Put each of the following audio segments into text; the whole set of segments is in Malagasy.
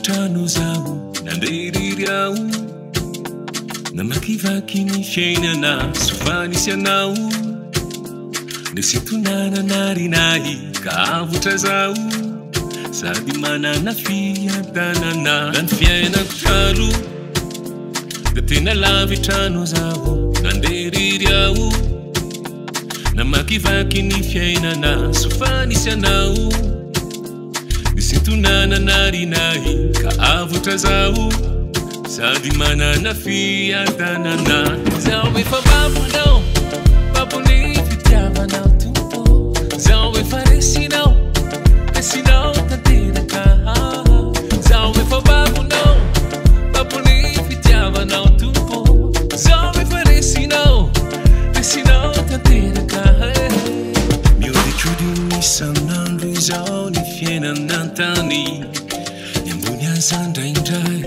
lavitrano zaho nanderiry aho namakivaky ny fiainana sovanisy anao nesitonana narinahy ka avotra zaho sady manana fiadanana na ny fiainako trano da tena lavitrano zaho nanderiry aho namakivaky ny fiainana sovanisy anao nesitonana narinahy ka avotra zaho sady manana fiadanana zaho efa babonao babon'ny fitiavanao tompo zaho efa resinao resinao tanteraka zaho efa babonao babon'ny fitiavanao tompo zaho efa resinao resinao tanteraka miodikody isan'andro izaho ny fiainan'antany ambony azandraindray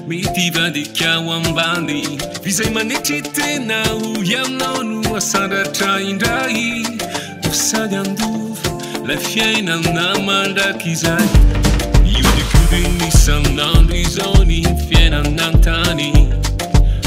mitivadika ao ambany izay manetry tena hoy aminao no asandatra indray no sady andova la fiainana mandraky izay miodikodiny isan'andro izao ny fiainan'antany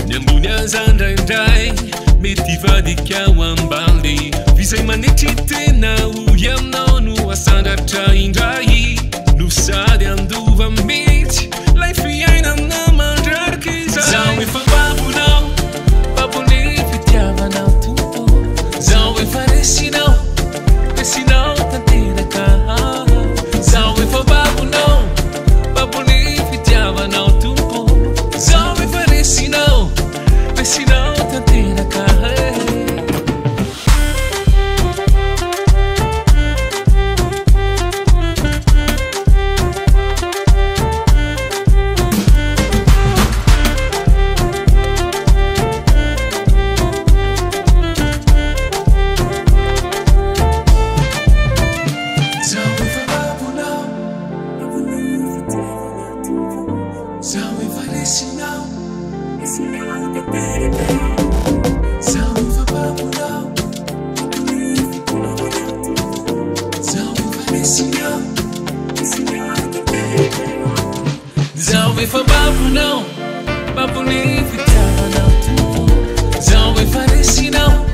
ny ambony azandraindray mitivadika ao ambany izay manetry tena hoy aminao no asandatra indray no sady andova mety la fiainana mandraky izay zaho efa babonao babon'ny fitiavanao tompo zaho efa resinao resinao tanteraka zaho efa babonao babon'ny fitiavanao tompo zaho efa resinao resinao tanteraka zaho efa babonao babon'ny fitiavanao tompo zaho efa resinao